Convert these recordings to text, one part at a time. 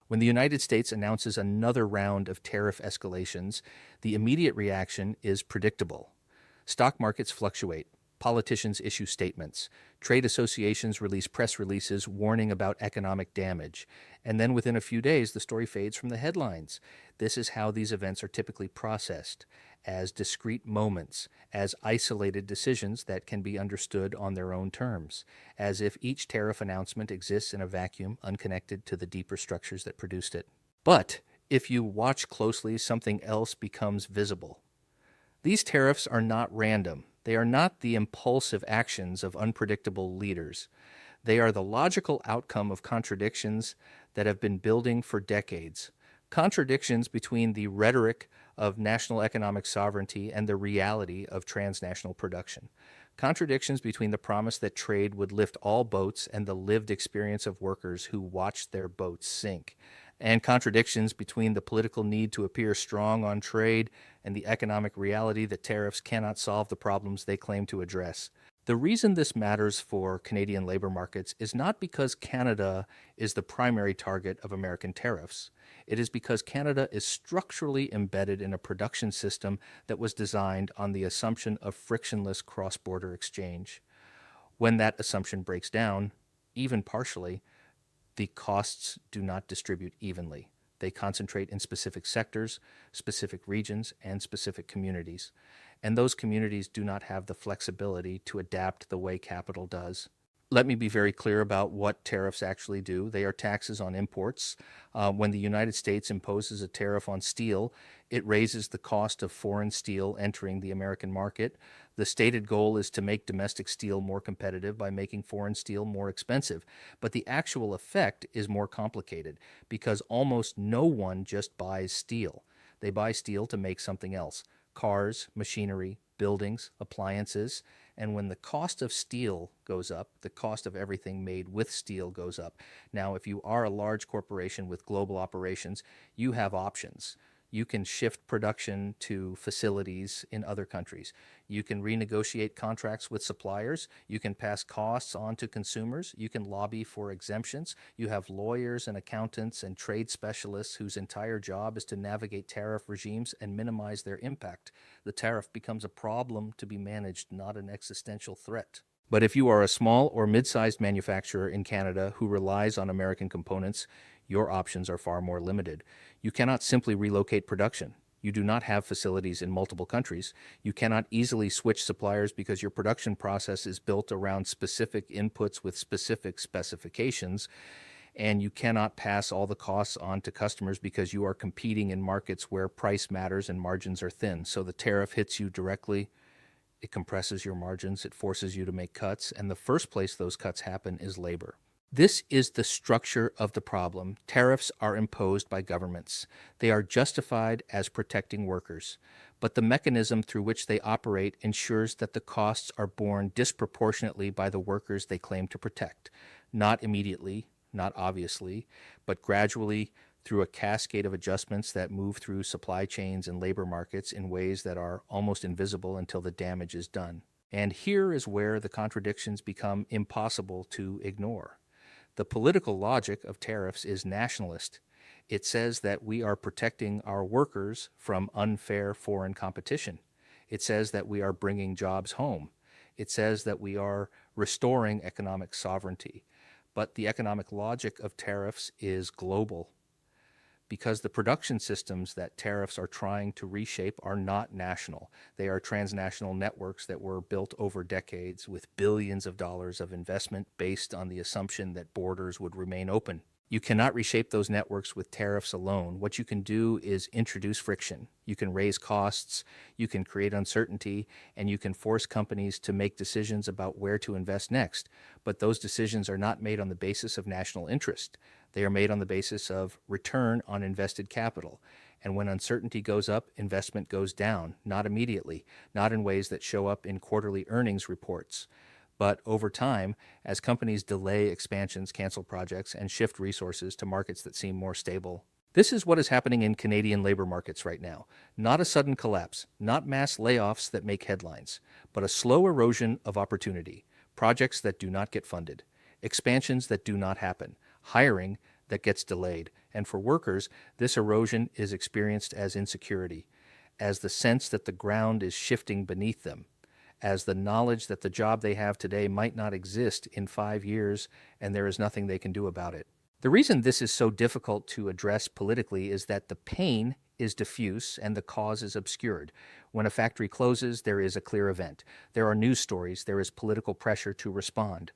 When the United States announces another round of tariff escalations, the immediate reaction is predictable. Stock markets fluctuate. Politicians issue statements. Trade associations release press releases warning about economic damage. And then within a few days, the story fades from the headlines. This is how these events are typically processed, as discrete moments, as isolated decisions that can be understood on their own terms, as if each tariff announcement exists in a vacuum unconnected to the deeper structures that produced it. But if you watch closely, something else becomes visible. These tariffs are not random. They are not the impulsive actions of unpredictable leaders. They are the logical outcome of contradictions that have been building for decades. Contradictions between the rhetoric of national economic sovereignty and the reality of transnational production. Contradictions between the promise that trade would lift all boats and the lived experience of workers who watched their boats sink. And contradictions between the political need to appear strong on trade and the economic reality that tariffs cannot solve the problems they claim to address. The reason this matters for Canadian labor markets is not because Canada is the primary target of American tariffs. It is because Canada is structurally embedded in a production system that was designed on the assumption of frictionless cross-border exchange. When that assumption breaks down, even partially, the costs do not distribute evenly. They concentrate in specific sectors, specific regions, and specific communities. And those communities do not have the flexibility to adapt the way capital does. Let me be very clear about what tariffs actually do. They are taxes on imports. When the United States imposes a tariff on steel, it raises the cost of foreign steel entering the American market. The stated goal is to make domestic steel more competitive by making foreign steel more expensive. But the actual effect is more complicated because almost no one just buys steel. They buy steel to make something else: cars, machinery, buildings, appliances. And when the cost of steel goes up, the cost of everything made with steel goes up. Now, if you are a large corporation with global operations, you have options. You can shift production to facilities in other countries. You can renegotiate contracts with suppliers. You can pass costs on to consumers. You can lobby for exemptions. You have lawyers and accountants and trade specialists whose entire job is to navigate tariff regimes and minimize their impact. The tariff becomes a problem to be managed, not an existential threat. But if you are a small or mid-sized manufacturer in Canada who relies on American components, your options are far more limited. You cannot simply relocate production. You do not have facilities in multiple countries. You cannot easily switch suppliers because your production process is built around specific inputs with specific specifications, and you cannot pass all the costs on to customers because you are competing in markets where price matters and margins are thin. So the tariff hits you directly. It compresses your margins. It forces you to make cuts. And the first place those cuts happen is labor. This is the structure of the problem. Tariffs are imposed by governments. They are justified as protecting workers. But the mechanism through which they operate ensures that the costs are borne disproportionately by the workers they claim to protect. Not immediately, not obviously, but gradually through a cascade of adjustments that move through supply chains and labor markets in ways that are almost invisible until the damage is done. And here is where the contradictions become impossible to ignore. The political logic of tariffs is nationalist. It says that we are protecting our workers from unfair foreign competition. It says that we are bringing jobs home. It says that we are restoring economic sovereignty. But the economic logic of tariffs is global, because the production systems that tariffs are trying to reshape are not national. They are transnational networks that were built over decades with billions of dollars of investment based on the assumption that borders would remain open. You cannot reshape those networks with tariffs alone. What you can do is introduce friction. You can raise costs, you can create uncertainty, and you can force companies to make decisions about where to invest next. But those decisions are not made on the basis of national interest. They are made on the basis of return on invested capital. And when uncertainty goes up, investment goes down, not immediately, not in ways that show up in quarterly earnings reports. But over time, as companies delay expansions, cancel projects, and shift resources to markets that seem more stable. This is what is happening in Canadian labor markets right now. Not a sudden collapse, not mass layoffs that make headlines, but a slow erosion of opportunity, projects that do not get funded, expansions that do not happen, hiring that gets delayed. And for workers, this erosion is experienced as insecurity, as the sense that the ground is shifting beneath them, as the knowledge that the job they have today might not exist in 5 years and there is nothing they can do about it. The reason this is so difficult to address politically is that the pain is diffuse and the cause is obscured. When a factory closes, there is a clear event. There are news stories, there is political pressure to respond.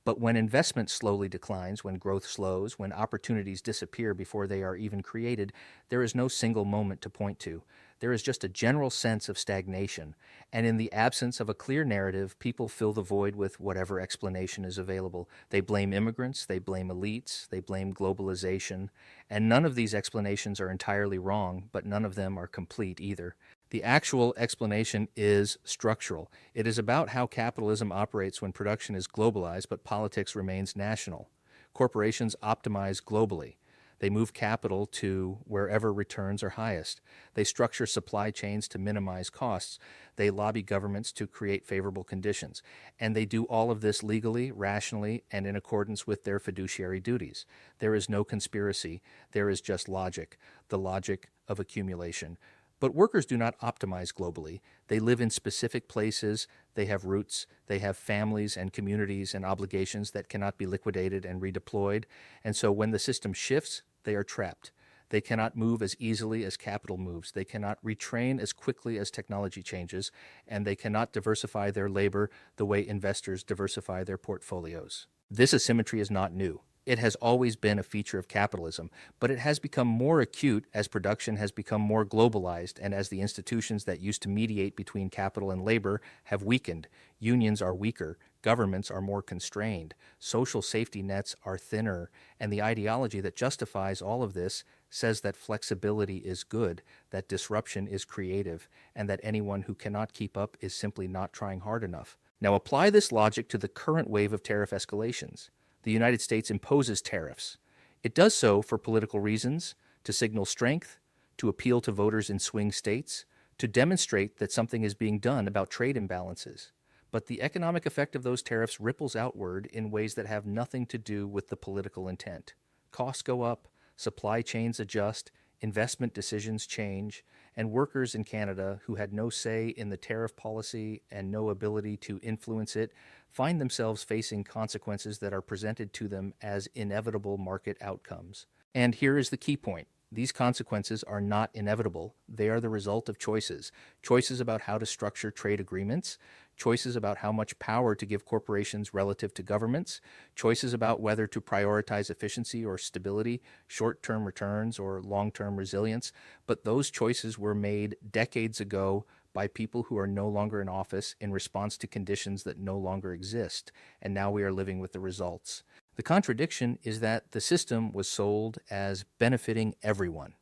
But when investment slowly declines, when growth slows, when opportunities disappear before they are even created, there is no single moment to point to. There is just a general sense of stagnation. And in the absence of a clear narrative, people fill the void with whatever explanation is available. They blame immigrants, they blame elites, they blame globalization. And none of these explanations are entirely wrong, but none of them are complete either. The actual explanation is structural. It is about how capitalism operates when production is globalized, but politics remains national. Corporations optimize globally. They move capital to wherever returns are highest. They structure supply chains to minimize costs. They lobby governments to create favorable conditions. And they do all of this legally, rationally, and in accordance with their fiduciary duties. There is no conspiracy. There is just logic, the logic of accumulation. But workers do not optimize globally. They live in specific places, they have roots, they have families and communities and obligations that cannot be liquidated and redeployed. And so when the system shifts, they are trapped. They cannot move as easily as capital moves. They cannot retrain as quickly as technology changes, and they cannot diversify their labor the way investors diversify their portfolios. This asymmetry is not new. It has always been a feature of capitalism, but it has become more acute as production has become more globalized and as the institutions that used to mediate between capital and labor have weakened. Unions are weaker, governments are more constrained, social safety nets are thinner, and the ideology that justifies all of this says that flexibility is good, that disruption is creative, and that anyone who cannot keep up is simply not trying hard enough. Now apply this logic to the current wave of tariff escalations. The United States imposes tariffs. It does so for political reasons, to signal strength, to appeal to voters in swing states, to demonstrate that something is being done about trade imbalances. But the economic effect of those tariffs ripples outward in ways that have nothing to do with the political intent. Costs go up, supply chains adjust, investment decisions change, and workers in Canada who had no say in the tariff policy and no ability to influence it find themselves facing consequences that are presented to them as inevitable market outcomes. And here is the key point. These consequences are not inevitable. They are the result of choices. Choices about how to structure trade agreements, choices about how much power to give corporations relative to governments, choices about whether to prioritize efficiency or stability, short-term returns or long-term resilience. But those choices were made decades ago by people who are no longer in office in response to conditions that no longer exist, and now we are living with the results. The contradiction is that the system was sold as benefiting everyone.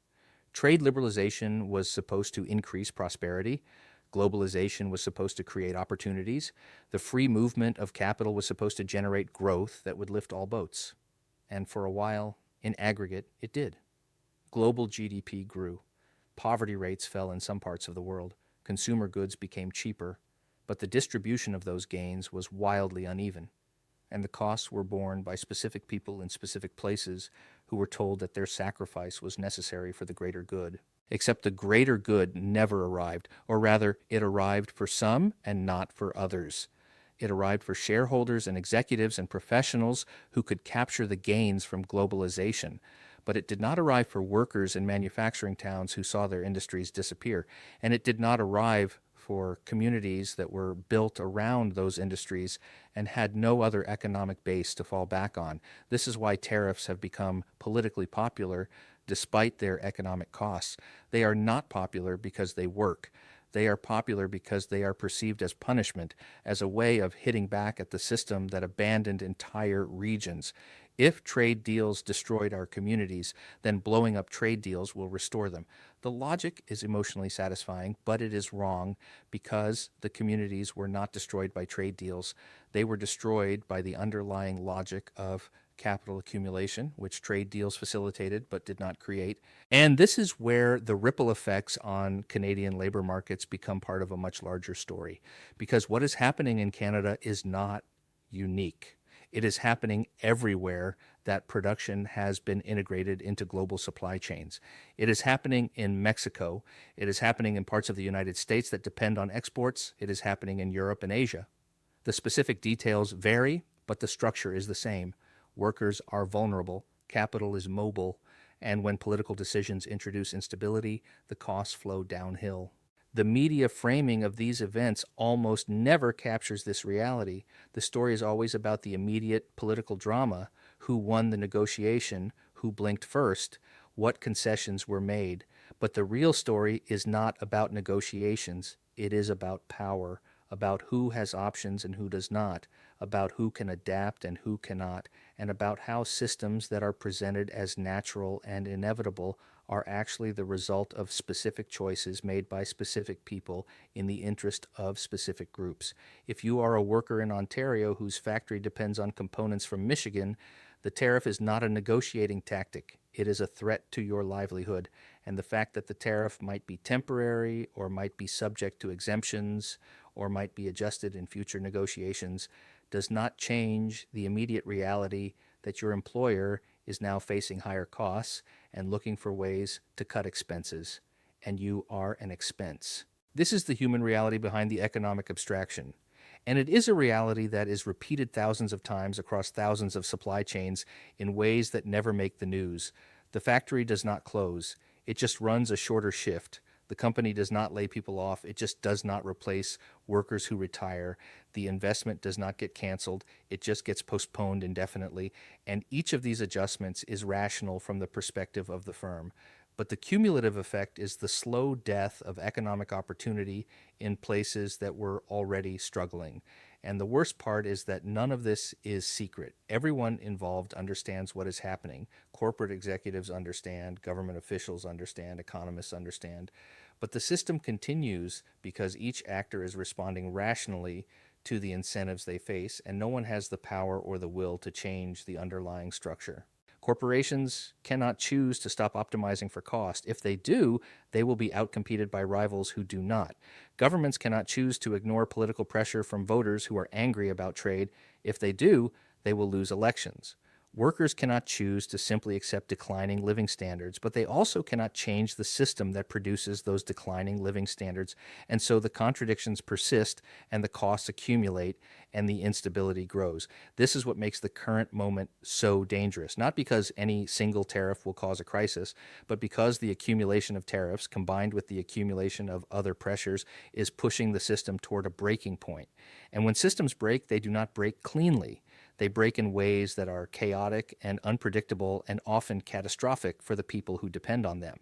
Trade liberalization was supposed to increase prosperity. Globalization was supposed to create opportunities. The free movement of capital was supposed to generate growth that would lift all boats. And for a while, in aggregate, it did. Global GDP grew. Poverty rates fell in some parts of the world. Consumer goods became cheaper, but the distribution of those gains was wildly uneven, and the costs were borne by specific people in specific places who were told that their sacrifice was necessary for the greater good. Except the greater good never arrived, or rather, it arrived for some and not for others. It arrived for shareholders and executives and professionals who could capture the gains from globalization. But it did not arrive for workers in manufacturing towns who saw their industries disappear. And it did not arrive for communities that were built around those industries and had no other economic base to fall back on. This is why tariffs have become politically popular despite their economic costs. They are not popular because they work. They are popular because they are perceived as punishment, as a way of hitting back at the system that abandoned entire regions. If trade deals destroyed our communities, then blowing up trade deals will restore them. The logic is emotionally satisfying, but it is wrong because the communities were not destroyed by trade deals. They were destroyed by the underlying logic of capital accumulation, which trade deals facilitated but did not create. And this is where the ripple effects on Canadian labor markets become part of a much larger story, because what is happening in Canada is not unique. It is happening everywhere that production has been integrated into global supply chains. It is happening in Mexico. It is happening in parts of the United States that depend on exports. It is happening in Europe and Asia. The specific details vary, but the structure is the same. Workers are vulnerable, capital is mobile, and when political decisions introduce instability, the costs flow downhill. The media framing of these events almost never captures this reality. The story is always about the immediate political drama: who won the negotiation, who blinked first, what concessions were made. But the real story is not about negotiations. It is about power, about who has options and who does not, about who can adapt and who cannot, and about how systems that are presented as natural and inevitable are actually the result of specific choices made by specific people in the interest of specific groups. If you are a worker in Ontario whose factory depends on components from Michigan, the tariff is not a negotiating tactic. It is a threat to your livelihood. And the fact that the tariff might be temporary or might be subject to exemptions or might be adjusted in future negotiations does not change the immediate reality that your employer is now facing higher costs and looking for ways to cut expenses, and you are an expense. This is the human reality behind the economic abstraction. And it is a reality that is repeated thousands of times across thousands of supply chains in ways that never make the news. The factory does not close. It just runs a shorter shift. The company does not lay people off. It just does not replace workers who retire. The investment does not get canceled. It just gets postponed indefinitely. And each of these adjustments is rational from the perspective of the firm. But the cumulative effect is the slow death of economic opportunity in places that were already struggling. And the worst part is that none of this is secret. Everyone involved understands what is happening. Corporate executives understand, government officials understand, economists understand. But the system continues because each actor is responding rationally to the incentives they face, and no one has the power or the will to change the underlying structure. Corporations cannot choose to stop optimizing for cost. If they do, they will be outcompeted by rivals who do not. Governments cannot choose to ignore political pressure from voters who are angry about trade. If they do, they will lose elections. Workers cannot choose to simply accept declining living standards, but they also cannot change the system that produces those declining living standards. And so the contradictions persist and the costs accumulate and the instability grows. This is what makes the current moment so dangerous, not because any single tariff will cause a crisis, but because the accumulation of tariffs combined with the accumulation of other pressures is pushing the system toward a breaking point. And when systems break, they do not break cleanly. They break in ways that are chaotic and unpredictable and often catastrophic for the people who depend on them.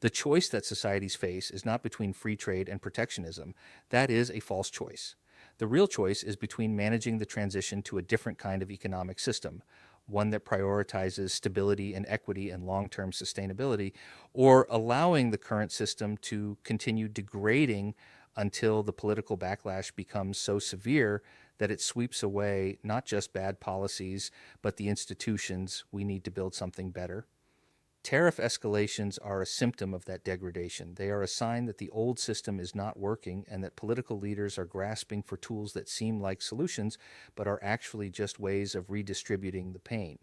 The choice that societies face is not between free trade and protectionism. That is a false choice. The real choice is between managing the transition to a different kind of economic system, one that prioritizes stability and equity and long-term sustainability, or allowing the current system to continue degrading until the political backlash becomes so severe that it sweeps away not just bad policies, but the institutions we need to build something better. Tariff escalations are a symptom of that degradation. They are a sign that the old system is not working and that political leaders are grasping for tools that seem like solutions, but are actually just ways of redistributing the pain.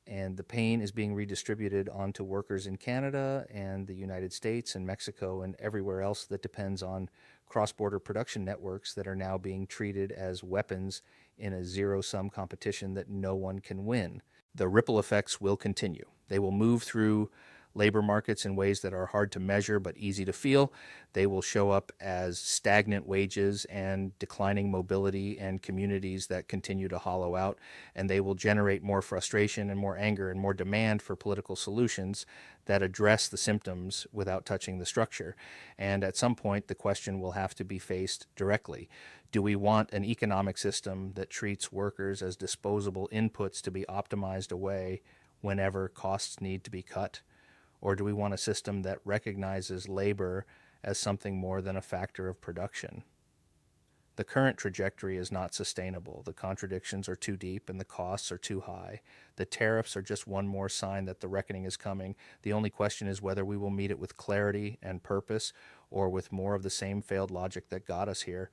And the pain is being redistributed onto workers in Canada and the United States and Mexico and everywhere else that depends on cross-border production networks that are now being treated as weapons in a zero-sum competition that no one can win. The ripple effects will continue. They will move through labor markets in ways that are hard to measure but easy to feel. They will show up as stagnant wages and declining mobility and communities that continue to hollow out, and they will generate more frustration and more anger and more demand for political solutions that address the symptoms without touching the structure. And at some point, the question will have to be faced directly. Do we want an economic system that treats workers as disposable inputs to be optimized away whenever costs need to be cut? Or do we want a system that recognizes labor as something more than a factor of production? The current trajectory is not sustainable. The contradictions are too deep and the costs are too high. The tariffs are just one more sign that the reckoning is coming. The only question is whether we will meet it with clarity and purpose or with more of the same failed logic that got us here.